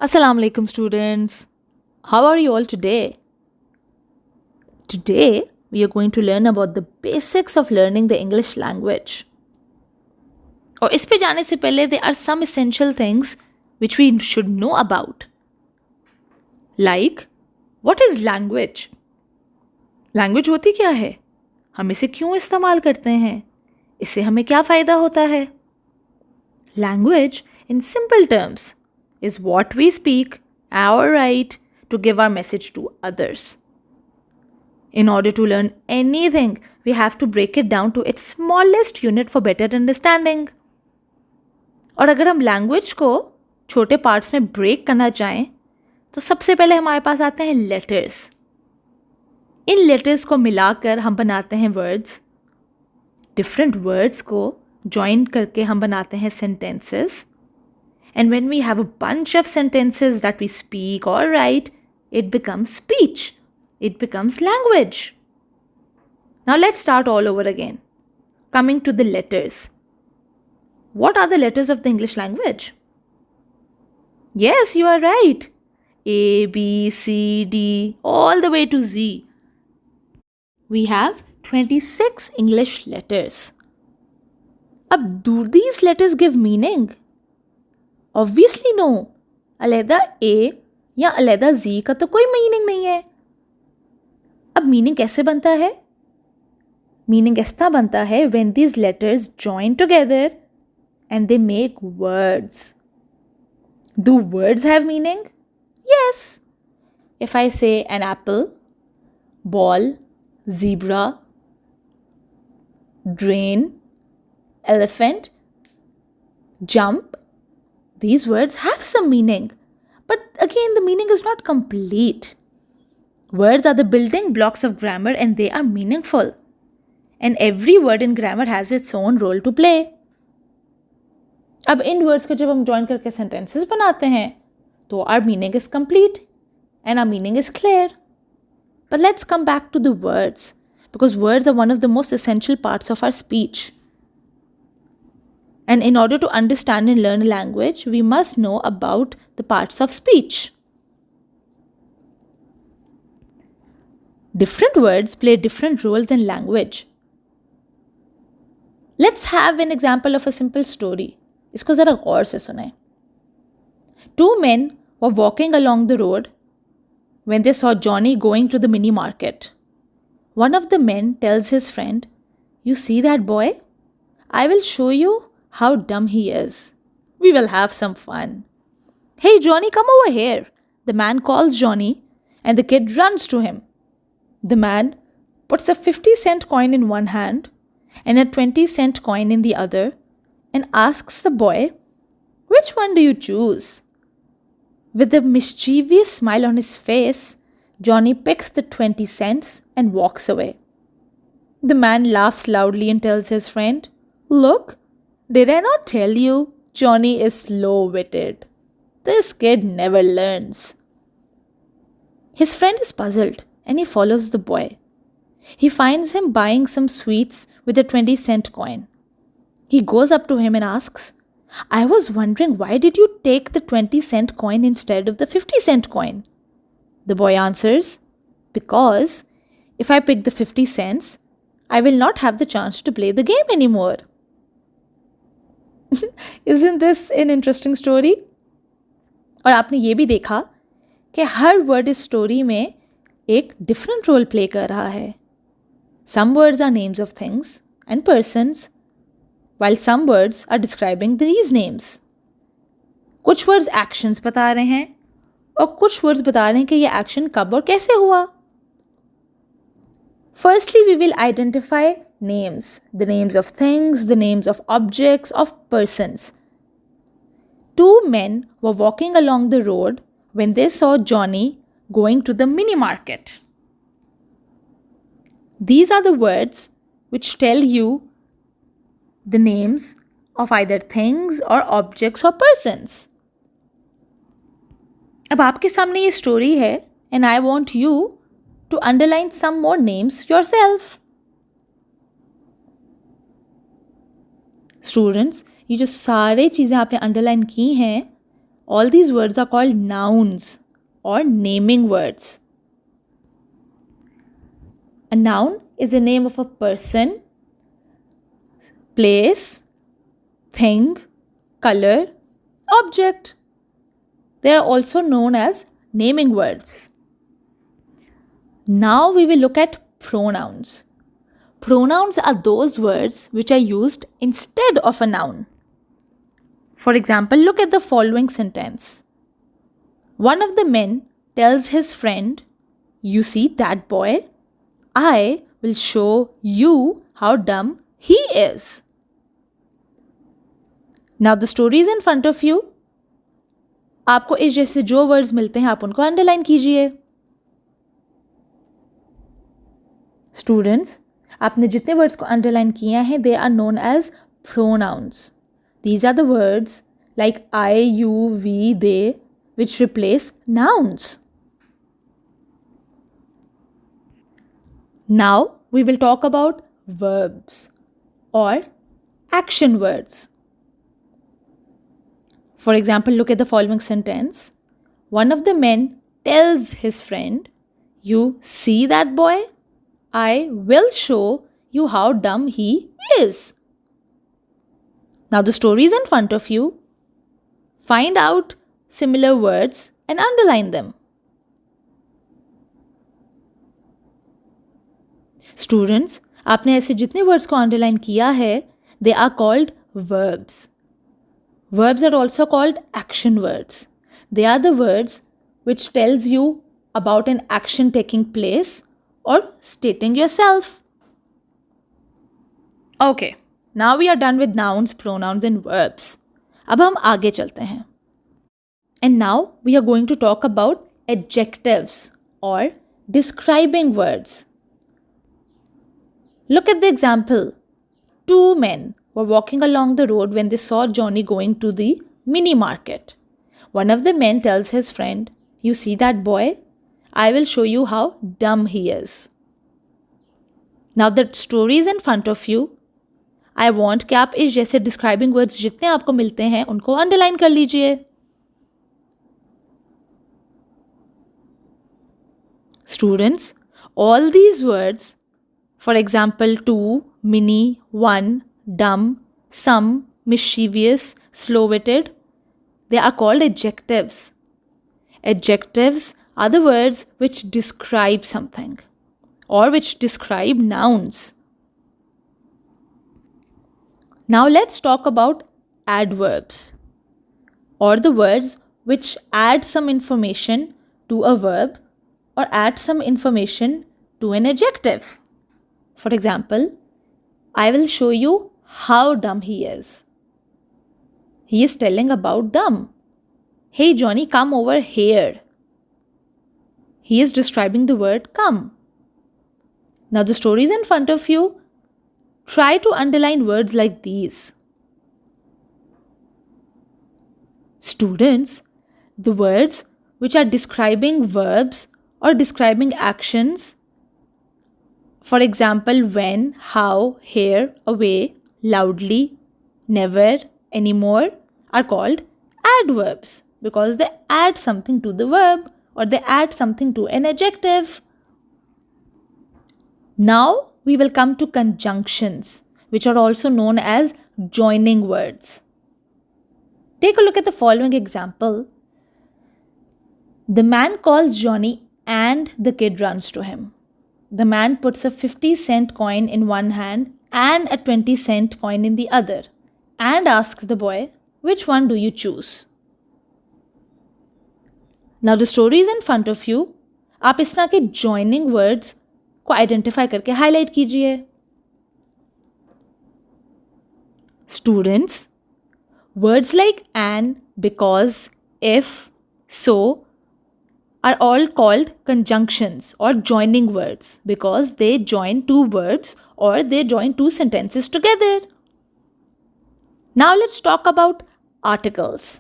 Assalamu alaikum students. How are you all today? Today we are going to learn about the basics of learning the English language. और इस पे जाने से पहले there are some essential things which we should know about. Like, what is language? Language होती क्या है? हम इसे क्यों इस्तेमाल करते हैं? इससे हमें क्या फ़ायदा होता है? Language, in simple terms, is what we speak, our right to give our message to others. In order to learn anything, we have to break it down to its smallest unit for better understanding. और अगर हम language को छोटे parts में break करना चाहें तो सबसे पहले हमारे पास आते हैं लेटर्स. इन लेटर्स को मिलाकर हम बनाते हैं वर्ड्स. डिफरेंट वर्ड्स को जॉइन करके हम बनाते हैं sentences. And when we have a bunch of sentences that we speak or write, it becomes speech. It becomes language. Now let's start all over again. Coming to the letters. What are the letters of the English language? Yes, you are right. A, B, C, D, all the way to Z. We have 26 English letters. Ab, do these letters give meaning? Obviously no. अलहदा A या अलहदा Z का तो कोई meaning नहीं है. अब meaning कैसे बनता है? मीनिंग ऐसा बनता है when these letters join together and they make words. Do words have meaning? Yes. If I say an apple, ball, zebra, drain, elephant, jump, these words have some meaning. But again, the meaning is not complete. Words are the building blocks of grammar and they are meaningful. And every word in grammar has its own role to play. अब इन words को जब हम join करके sentences बनाते हैं तो our meaning is complete and our meaning is clear. But let's come back to the words because words are one of the most essential parts of our speech. And in order to understand and learn a language, we must know about the parts of speech. Different words play different roles in language. Let's have an example of a simple story. इसको ज़रा गौर से सुनें. Two men were walking along the road when they saw Johnny going to the mini market. One of the men tells his friend, "You see that boy? I will show you how dumb he is. We will have some fun." "Hey Johnny, come over here." The man calls Johnny and the kid runs to him. The man puts a 50-cent coin in one hand and a 20-cent coin in the other and asks the boy, "Which one do you choose?" With a mischievous smile on his face, Johnny picks the 20 cents and walks away. The man laughs loudly and tells his friend, "Look, did I not tell you? Johnny is slow-witted. This kid never learns." His friend is puzzled and he follows the boy. He finds him buying some sweets with a 20-cent coin. He goes up to him and asks, "I was wondering why did you take the 20-cent coin instead of the 50-cent coin?" The boy answers, "Because if I pick the 50 cents, I will not have the chance to play the game anymore." Isn't this an interesting story? और आपने ये भी देखा कि हर word इस story में एक different role play कर रहा है. Some words are names of things and persons, while some words are describing these names. कुछ words actions बता रहे हैं और कुछ words बता रहे हैं कि ये action कब और कैसे हुआ. Firstly, we will identify names, the names of things, the names of objects, of persons. Two men were walking along the road when they saw Johnny going to the mini market. These are the words which tell you the names of either things or objects or persons. अब आपके सामने ये story है and I want you to underline some more names yourself. Students, ये जो सारे चीज़ें आपने अंडरलाइन की हैं all these words are called nouns or naming words. A noun is the name of a person, place, thing, color, object. They are also known as naming words. Now we will look at pronouns. Pronouns are those words which are used instead of a noun. For example, look at the following sentence. One of the men tells his friend, "You see that boy? I will show you how dumb he is." Now the story is in front of you. आपको इस जैसे जो words मिलते हैं आप उनको underline कीजिए. Students, आपने जितने वर्ड्स को अंडरलाइन किया है they are known as pronouns. These are the words like I, you, we, they which replace nouns. Now we will talk about verbs or action words. For example, look at the following sentence. One of the men tells his friend, "You see that boy? I will show you how dumb he is." Now the story is in front of you. Find out similar words and underline them. Students, आपने ऐसे जितने words को underline किया है, they are called verbs. Verbs are also called action words. They are the words which tells you about an action taking place or stating yourself. Okay, now we are done with nouns, pronouns and verbs. अब हम आगे चलते हैं. And now we are going to talk about adjectives or describing words. Look at the example. Two men were walking along the road when they saw Johnny going to the mini market. One of the men tells his friend, "You see that boy? I will show you how dumb he is." Now the story is in front of you. I want कि आप इस जैसे describing words जितने आपको मिलते हैं उनको underline कर लीजिए. Students, all these words, for example, two, mini, one, dumb, some, mischievous, slow-witted, they are called adjectives. Adjectives are the words which describe something or which describe nouns. Now let's talk about adverbs or the words which add some information to a verb or add some information to an adjective. For example, I will show you how dumb he is. He is telling about dumb. Hey Johnny, come over here. He is describing the word come. Now the story is in front of you. Try to underline words like these. Students, the words which are describing verbs or describing actions, for example, when, how, here, away, loudly, never, anymore, are called adverbs because they add something to the verb or they add something to an adjective. Now we will come to conjunctions, which are also known as joining words. Take a look at the following example. The man calls Johnny and the kid runs to him. The man puts a 50-cent coin in one hand and a 20-cent coin in the other and asks the boy, "Which one do you choose?" Now the story is in front of you. आप इस तरह के joining words को identify करके highlight कीजिए. Students, words like and, because, if, so are all called conjunctions or joining words because they join two words or they join two sentences together. Now let's talk about articles.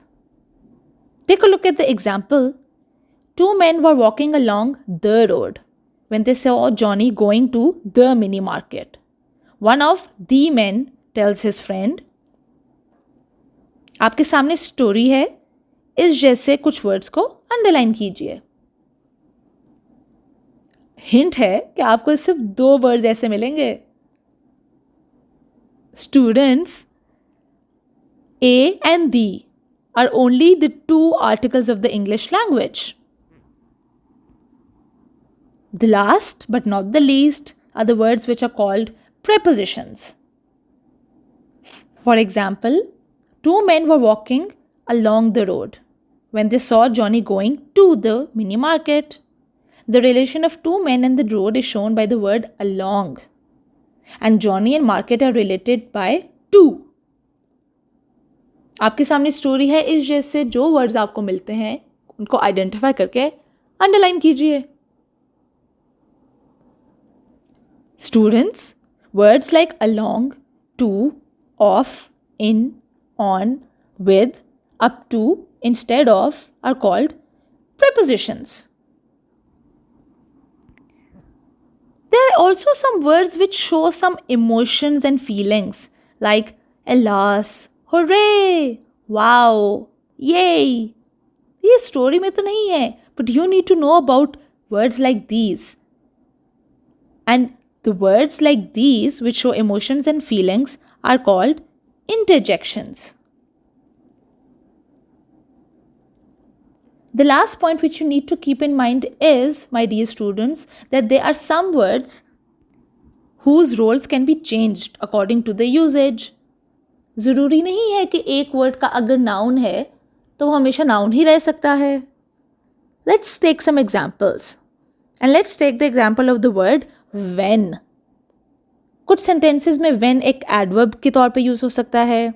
Take a look at the example. Two men were walking along the road when they saw Johnny going to the mini market. One of the men tells his friend. आपके सामने story है. इस जैसे कुछ words को underline कीजिए। Hint है कि आपको सिर्फ 2 वर्ड्स ऐसे मिलेंगे। Students, A and the are only the 2 articles of the English language. The last but not the least are the words which are called prepositions. For example, 2 men were walking along the road when they saw Johnny going to the mini market. The relation of 2 men and the road is shown by the word along. And Johnny and market are related by 2. आपके सामने story है, इस जैसे जो words आपको मिलते हैं उनको आइडेंटिफाई करके अंडरलाइन कीजिए। Students, words like along, to, of, in, on, with, up to, instead of are called prepositions. There are also some words which show some emotions and feelings like alas, hooray, wow, yay. ये story में तो नहीं है, but you need to know about words like these. And the words like these which show emotions and feelings are called interjections. The last point which you need to keep in mind is, my dear students, that there are some words whose roles can be changed according to the usage. ज़रूरी नहीं है कि एक word का अगर noun है तो वो हमेशा नाउन ही रह सकता है। Let's take some examples. And let's take the example of the word when. कुछ सेंटेंसेस में when एक एडवर्ब के तौर पे यूज़ हो सकता है,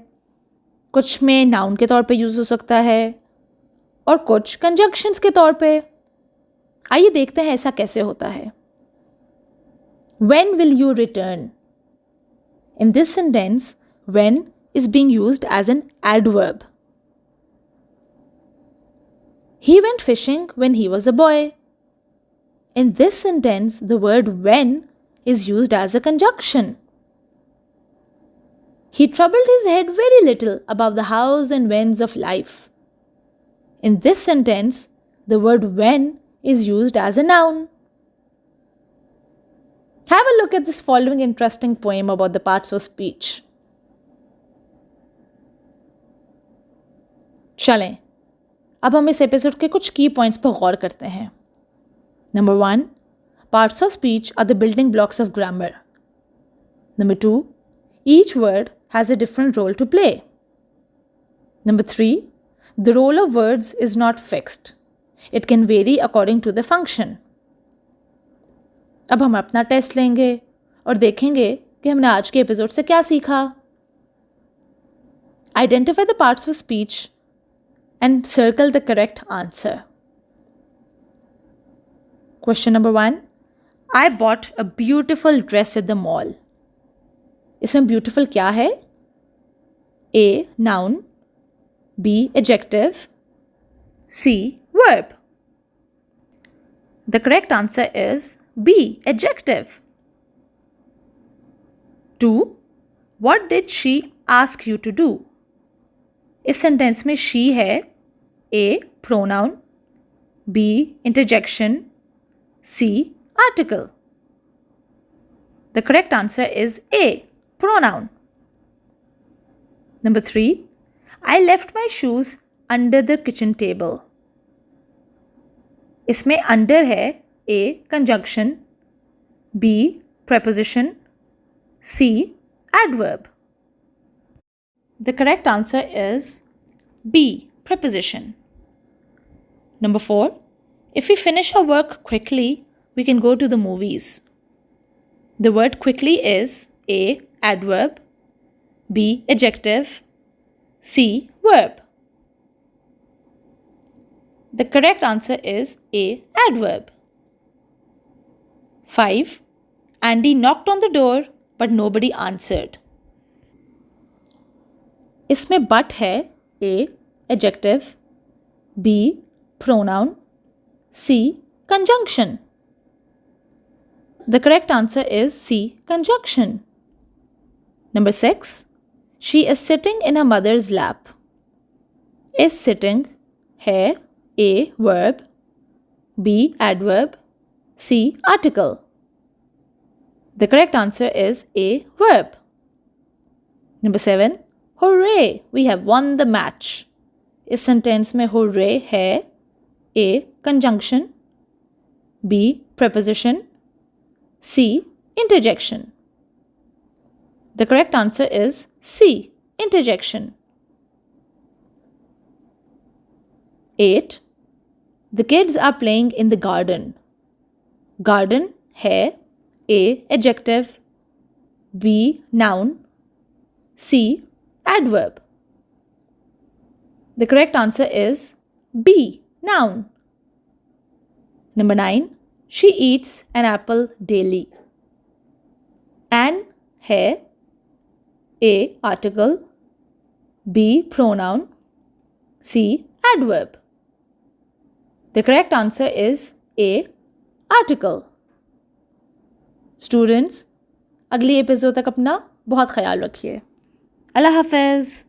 कुछ में नाउन के तौर पे यूज़ हो सकता है और कुछ कंजंक्शंस के तौर पे। आइए देखते हैं ऐसा कैसे होता है। When will you return? In this sentence, when is being used as an adverb. He went fishing when he was a boy. In this sentence, the word when is used as a conjunction. He troubled his head very little about the hows and whens of life. In this sentence, the word when is used as a noun. Have a look at this following interesting poem about the parts of speech. चलें, अब हम इस episode के कुछ की points पर गौर करते हैं। Number 1, parts of speech are the building blocks of grammar. Number 2, each word has a different role to play. Number 3, the role of words is not fixed. It can vary according to the function. अब हम अपना test लेंगे और देखेंगे कि हमने आज के एपिसोड से क्या सीखा। Identify the parts of speech and circle the correct answer. Question number 1. I bought a beautiful dress at the mall. इसमें beautiful क्या है? A. Noun. B. Adjective. C. Verb. The correct answer is B. Adjective. 2. What did she ask you to do? इस sentence में she है, A. pronoun, B. interjection, C. article. The correct answer is A. pronoun. Number 3. I left my shoes under the kitchen table. इसमें under है, A. conjunction, B. preposition, C. adverb. The correct answer is B. preposition. Number 4. If we finish our work quickly, we can go to the movies. The word quickly is A. adverb, B. adjective, C. verb. The correct answer is A. adverb. 5. Andy knocked on the door, but nobody answered. इसमें but है, A. adjective, B. pronoun, C. conjunction. The correct answer is C. conjunction. Number 6. She is sitting in her mother's lap. Is sitting, है A verb, B adverb, C article. The correct answer is A verb. Number 7. Hooray! We have won the match. इस sentence में hooray है A conjunction, B preposition, C interjection. The correct answer is C interjection. 8. The kids are playing in the garden. Garden है A adjective, B noun, C adverb. The correct answer is B noun. Number 9. She eats an apple daily. An है A article, B pronoun, C adverb. The correct answer is A article. Students, अगली episode तक अपना बहुत ख्याल रखिए. अल्लाह हाफ़िज़.